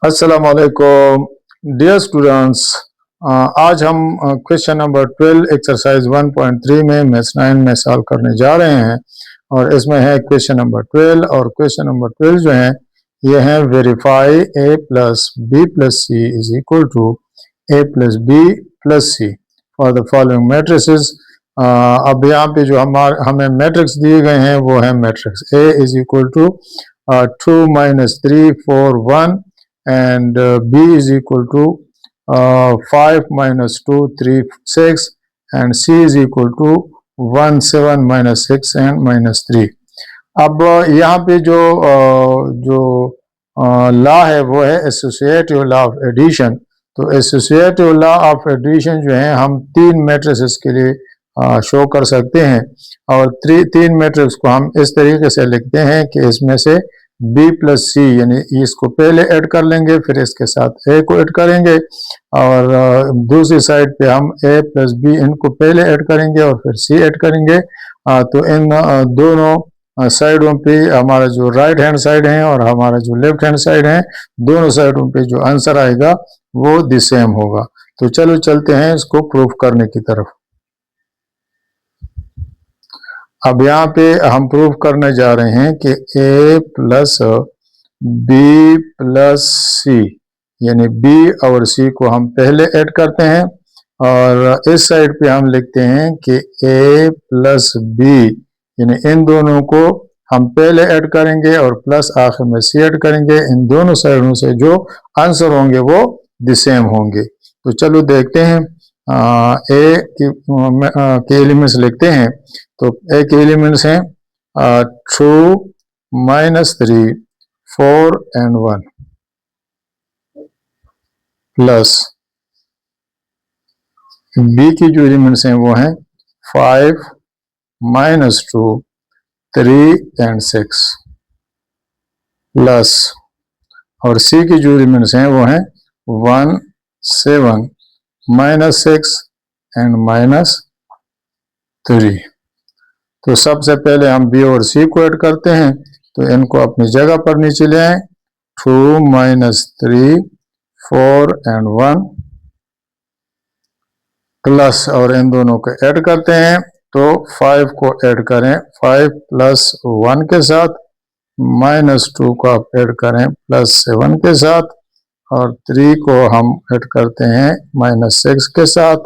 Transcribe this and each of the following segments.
अस्सलाम वालेकुम dear students. आज हम क्वेश्चन नंबर 12 एक्सरसाइज 1.3 में मैथ्स 9 में सॉल्व करने जा रहे हैं और इसमें है क्वेश्चन नंबर 12 और क्वेश्चन नंबर 12 जो है ये है verify a plus b plus c is equal to a plus b plus c for the following matrices. अब यहाँ पे जो हमें मैट्रिक्स दिए गए हैं वो है matrix a is equal to 2 - 3 4 1 and b is equal to 5 - 2 3 6 and c is equal to 1 7 - 6 and -3। अब यहाँ पे जो लॉ है वो है एसोसिएटिव लॉ ऑफ एडिशन। तो एसोसिएटिव लॉ ऑफ एडिशन जो है हम तीन मैट्रिसेस के लिए शो कर सकते हैं और तीन मैट्रिक्स को हम इस तरीके से लिखते हैं कि इसमें से b प्लस सी यानी इसको पहले ऐड कर लेंगे, फिर इसके साथ a को ऐड करेंगे और दूसरी साइड पे हम a प्लस बी इनको पहले ऐड करेंगे और फिर c ऐड करेंगे। तो इन दोनों साइडों पे हमारा जो राइट हैंड साइड है और हमारा जो लेफ्ट हैंड साइड है दोनों साइडों पे जो आंसर आएगा वो द सेम होगा। तो चलो चलते हैं इसको प्रूफ करने की तरफ। अब यहाँ पे हम प्रूफ करने जा रहे हैं कि a प्लस बी प्लस सी यानी b और c को हम पहले ऐड करते हैं और इस साइड पे हम लिखते हैं कि a प्लस b यानी इन दोनों को हम पहले ऐड करेंगे और प्लस आखिर में c ऐड करेंगे। इन दोनों साइडों से जो आंसर होंगे वो द सेम होंगे। तो चलो देखते हैं a के एलिमेंट्स लिखते हैं। तो a के एलिमेंट्स हैं 2 - 3 4 and 1 प्लस b की जो एलिमेंट्स हैं वो हैं 5 - 2 3 and 6 प्लस और c की जो एलिमेंट्स हैं वो हैं 1 7 -6 and -3। तो सबसे पहले हम b और c को ऐड करते हैं। तो इनको अपनी जगह पर नीचे ले आए 2 - 3 4 and 1 प्लस और इन दोनों को ऐड करते हैं। तो 5 को ऐड करें 5 प्लस 1 के साथ, -2 को आप ऐड करें +7 के साथ और 3 को हम ऐड करते हैं -6 के साथ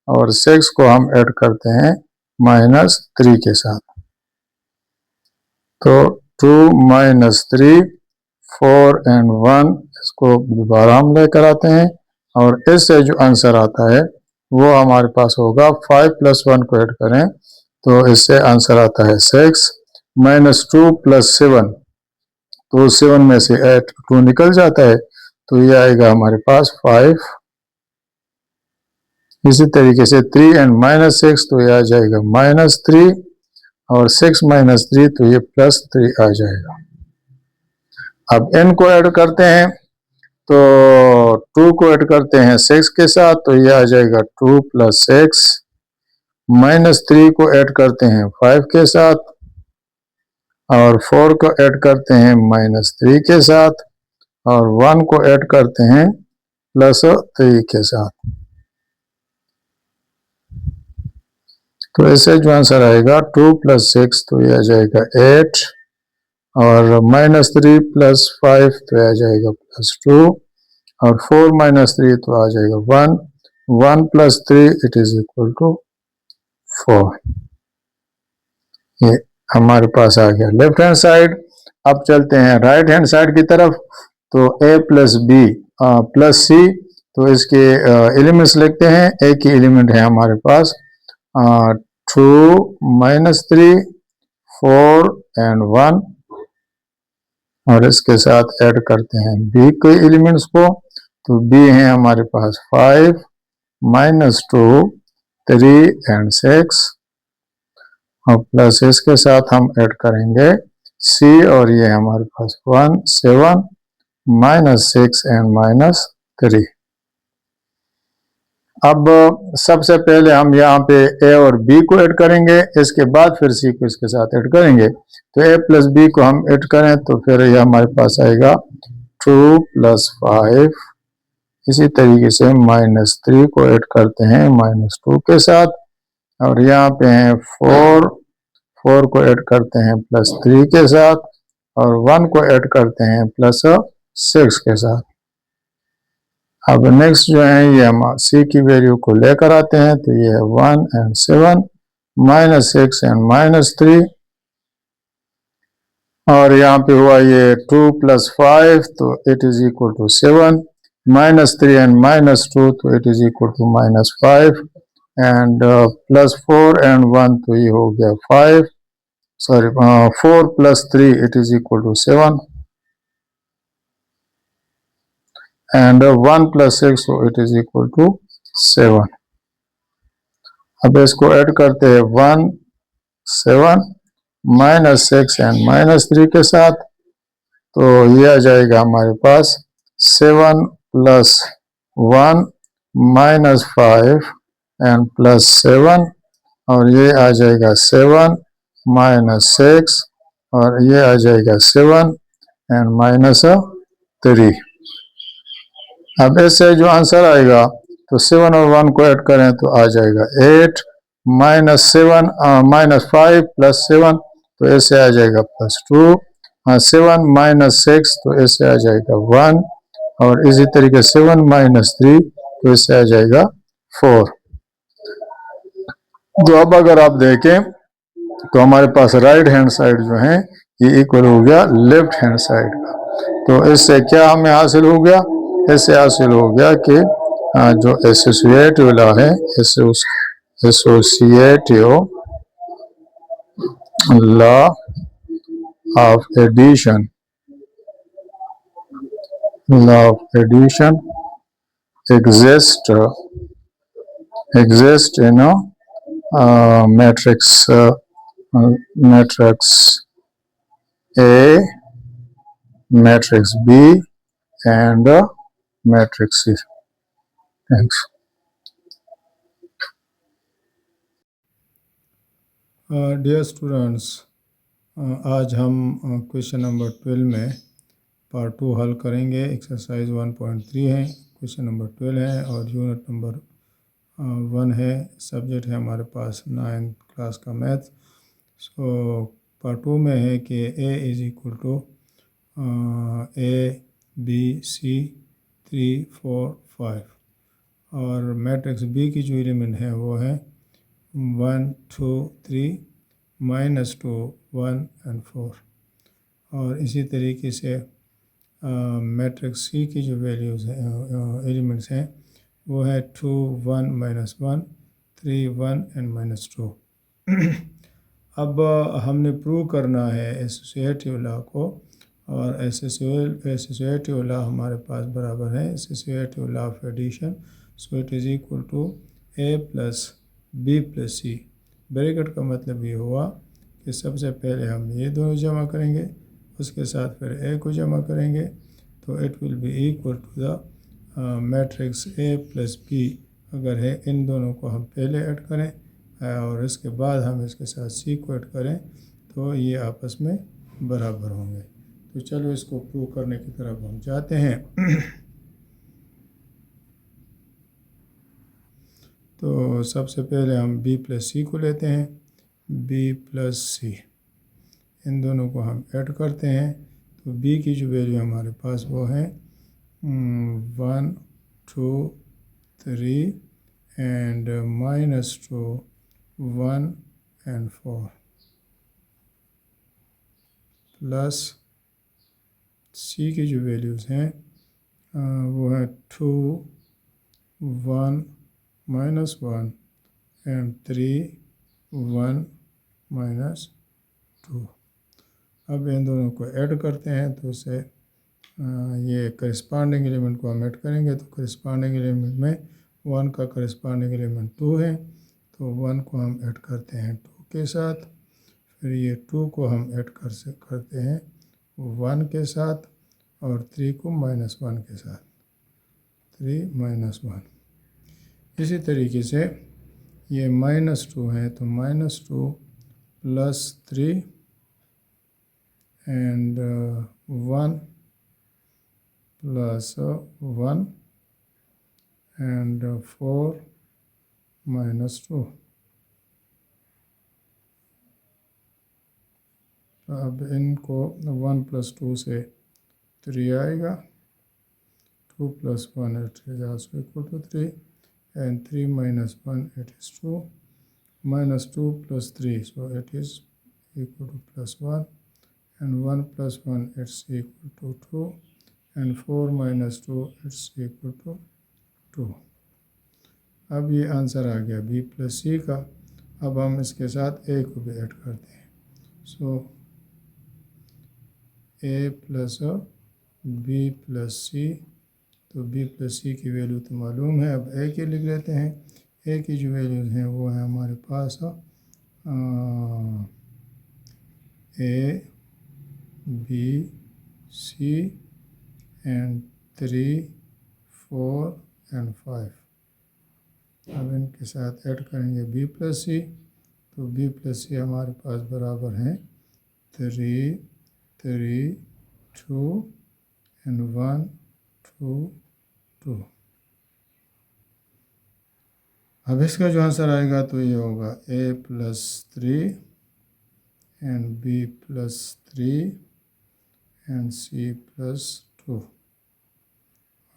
और 6 को हम ऐड करते हैं -3 के साथ। तो 2 - 3 4 and 1 इसको दोबारा हम लेकर आते हैं और इससे जो आंसर आता है वो हमारे पास होगा 5 + 1 को ऐड करें तो इससे आंसर आता है 6 -2 + 7। तो 7 में से 2 निकल जाता है तो ये आएगा हमारे पास 5। इसी तरीके से 3 and -6 तो ये आ जाएगा -3 और 6 - 3 तो ये +3 आ जाएगा। अब n को ऐड करते हैं तो 2 को ऐड करते हैं 6 के साथ तो ये आ जाएगा 2 + 6 -3 को ऐड करते हैं 5 के साथ और 4 को ऐड करते हैं -3 के साथ और 1 को ऐड करते हैं +3 के साथ। तो इससे जो आंसर आएगा 2 + 6 तो ये आ जाएगा 8 और -3 + 5 तो आ जाएगा +2 और 4 - 3 तो आ जाएगा 1 1 + 3 इट इज इक्वल टू 4। ये हमारे पास आ गया लेफ्ट हैंड साइड। अब चलते हैं राइट हैंड साइड की तरफ। तो a + b + c तो इसके एलिमेंट्स लिखते हैं। a की एलिमेंट है हमारे पास 2 - 3 4 and 1 और इसके साथ ऐड करते हैं b के एलिमेंट्स को। तो b है हमारे पास 5 - 2 3 and 6 और प्लस इसके साथ हम ऐड करेंगे c और ये हमारे पास 1 7 -6 and -3। अब सबसे पहले हम यहाँ पे a और b को ऐड करेंगे, इसके बाद फिर c को इसके साथ ऐड करेंगे। तो a + b को हम ऐड करें तो फिर ये हमारे पास आएगा 2+5, इसी तरीके से -3 को ऐड करते हैं -2 के साथ, और यहाँ पे हैं 4 को ऐड करते हैं +3 के साथ, और 1 को ऐड करते हैं +6 के साथ। अब नेक्स्ट जो है ये हम c की वैल्यू को लेकर आते हैं, तो ये है 1 and 7, -6 and -3, और यहाँ पे हुआ ये 2+5, तो it is equal to 7, -3 and -2, तो it is equal to -5, and +4 and 1, तो ये हो गया 5, sorry 4 + 3, it is equal to 7, and 1 + 6, so it is equal to 7। अब इसको ऐड करते हैं 1, 7, -6 and -3 के साथ, तो ये आ जाएगा हमारे पास 7 + 1 -5 and +7, और ये आ जाएगा 7 -6, और ये आ जाएगा 7 and -3। अब इससे जो आंसर आएगा, तो 7 और 1 को ऐड करें तो आ जाएगा 8, -5 + 7, तो ऐसे आ जाएगा +2, 7 -6, तो ऐसे आ जाएगा 1, और इसी तरीके 7 -3, तो इससे आ जाएगा 4। तो अब अगर आप देखें तो हमारे पास राइट हैंड साइड जो है ये इक्वल हो गया लेफ्ट हैंड साइड का। तो इससे क्या हमें हासिल हो गया, इससे हासिल हो गया कि जो एसोसिएटिव लॉ है, associative law of addition, exist in a matrix A, matrix B, and matrix C. Thanks. Dear students, आज हम क्वेश्चन नंबर 12 में पार्ट 2 हल करेंगे। एक्सरसाइज 1.3 है, क्वेश्चन नंबर 12 है, और यूनिट नंबर 1 है। सब्जेक्ट है हमारे पास 9th क्लास का मैथ। सो पार्ट 2 में है कि A is equal to A, B, C, 3, 4, 5, और मैट्रिक्स B की जो एलिमेंट है वो है 1, 2, 3, -2, 1 and 4, और इसी तरीके से मैट्रिक्स C की जो वैल्यूज़ हैं, एलिमेंट्स हैं, वो है 2, 1, -1, 3, 1 and -2। अब हमने प्रूव करना है एसोसिएटिव लॉ को, और एसोसिएटिव लॉ हमारे पास बराबर है associative law of addition. So it is equal to A + B + C। Bracket का मतलब ये हुआ कि सबसे पहले हम ये दोनों जमा करेंगे, उसके साथ फिर A को जमा करेंगे, तो it will be equal to the matrix A + B अगर है, इन दोनों को हम पहले ऐड करें और इसके बाद हम इसके साथ C को ऐड करें, तो ये आपस में बराबर होंगे। तो चलो इसको प्रूव करने की तरफ हम जाते हैं। तो सबसे पहले हम B + C को लेते हैं। B + C, इन दोनों को हम ऐड करते हैं, तो B की जो वैल्यू हमारे पास वो है 1, 2, 3 and -2, 1 and 4, प्लस C की जो वैल्यूज़ हैं वो है 2, 1, -1 and 3, 1, -2। अब इन दोनों को ऐड करते हैं, तो इससे ये करस्पॉन्डिंग एलिमेंट को हम ऐड करेंगे, तो करस्पॉन्डिंग एलिमेंट में 1 का करस्पॉन्डिंग एलिमेंट 2 है, तो 1 को हम ऐड करते हैं 2 के साथ, फिर ये 2 को हम ऐड करते हैं 1 के साथ, और 3 को -1 के साथ, 3 -1। इसी तरीके से ये -2 है, तो -2 + 3 and 1 प्लस 1 एंड 4 माइनस 2। अब इनको 1 + 2 से 3 आएगा, 2 + 1 it is also equal to 3 and 3 minus 1 it is 2 minus 2 plus 3 so it is equal to +1 and 1 + 1 it's equal to 2 and 4 minus 2 it's equal to 2। अब ये आंसर आ गया b + c का। अब हम इसके साथ a को भी ऐड करते हैं। सो a + b + c, तो b + c की वैल्यू तो मालूम है। अब a की लिख लेते हैं। a की जो वैल्यूज़ हैं वो है हमारे पास a b c and 3 4 and 5। अब इनके साथ ऐड करेंगे b + c, तो b + c हमारे पास बराबर हैं 3 3 2 एंड 1 2 2। अब इसका जो आंसर आएगा तो ये होगा a + 3 and b + 3 and c + 2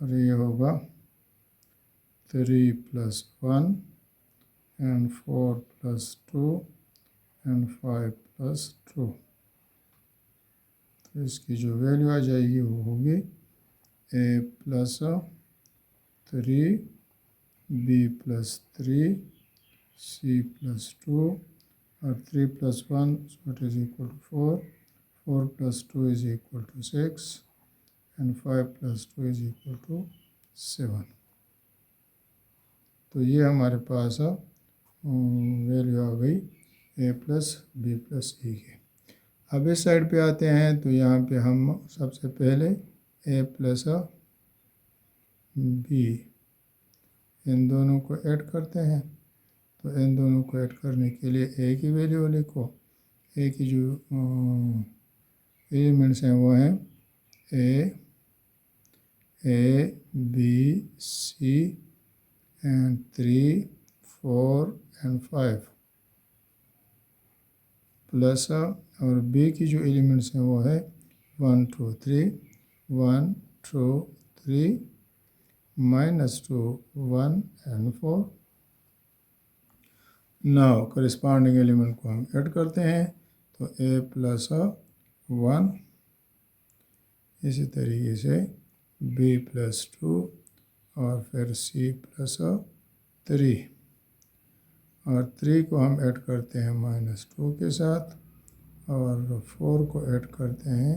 और ये होगा 3 + 1 एंड 4 + 2 एंड 5 + 2। तो इसकी जो वैल्यू आ जाएगी वो होगी a + 3 b + 3 c + 2 और 3 + 1 so it is equal to 4, 4 + 2 is equal to 6 and 5 + 2 is equal to 7। तो ये हमारे पास वैल्यू आ गई a + b + c की। अब इस साइड पे आते हैं तो यहाँ पे हम सबसे पहले a + b इन दोनों को ऐड करते हैं। तो इन दोनों को ऐड करने के लिए a की वैल्यू लिखो। a की जो एलिमेंट्स हैं वो हैं a b c and 3 4 and 5 plus और b की जो एलिमेंट्स हैं वो है 1 2 3 1 2 3 -2 1 एंड 4। नाउ करिस्पॉन्डिंग एलिमेंट को हम ऐड करते हैं तो a + 1, इसी तरीके से b + 2 और फिर c + 3 और 3 को हम ऐड करते हैं -2 के साथ और 4 को ऐड करते हैं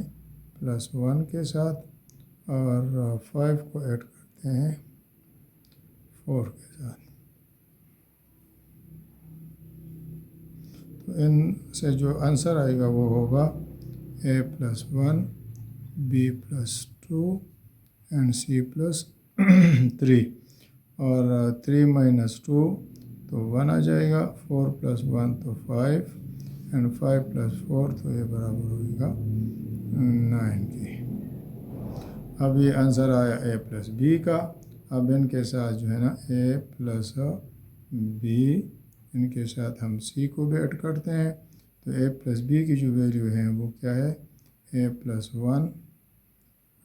+1 के साथ और 5 को ऐड करते हैं 4 के साथ। तो इनसे जो आंसर आएगा वो होगा a + 1 b + 2 एंड c + 3 और 3 - 2 तो 1 आ जाएगा, 4 + 1 तो 5 एंड 5 + 4 तो ये बराबर होगा 9 की। अब ये आंसर आया a + b का। अब इनके साथ जो है ना a + b, इनके साथ हम c को भी ऐड करते हैं। तो a + b की जो वैल्यू है वो क्या है a + 1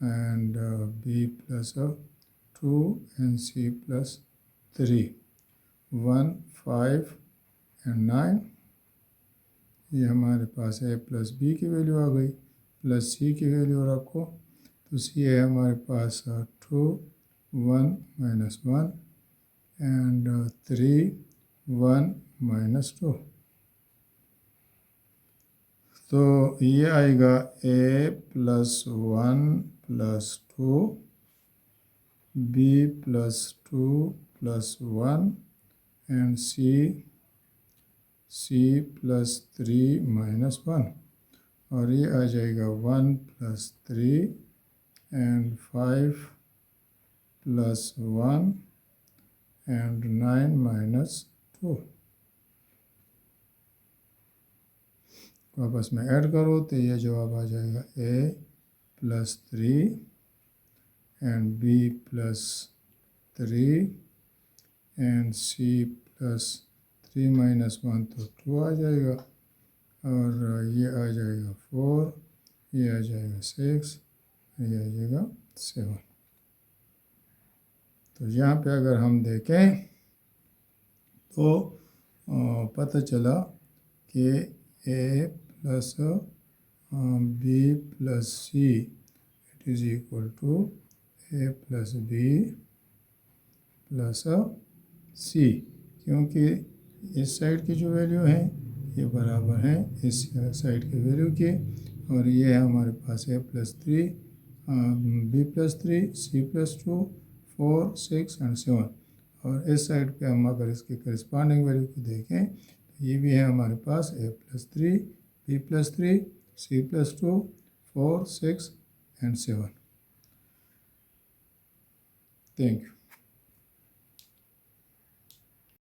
and b + 2 and c + 3 1 5 and 9। ये हमारे पास a + b की वैल्यू आ गई। प्लस c की वैल्यू रखो तो c है हमारे पास 2 1 - 1 एंड 3 1 - 2। तो ये आएगा a + 1 + 2 b + 2 + 1 एंड c + 3 - 1 और ये आ जाएगा 1 + 3 एंड 5 + 1 एंड 9 - 2 को आपस में ऐड करो तो ये जवाब आ जाएगा a + 3 and b plus 3 and c plus 3 minus 1 तो 2 आ जाएगा, और ये आ जाएगा 4, ये आ जाएगा 6, ये आ जाएगा 7। तो यहाँ पे अगर हम देखें तो पता चला कि a plus b plus c it is equal to a plus b plus c, क्योंकि इस साइड की जो वैल्यू है ये बराबर है इस साइड की वैल्यू के, और ये है हमारे पास a plus 3 b plus 3 c plus 2 4 6 and 7, और इस साइड पे हम अगर इसके करस्पॉन्डिंग वैल्यू को देखें तो ये भी है हमारे पास a plus 3 b plus 3 c plus 2 4 6 and 7। Thank you.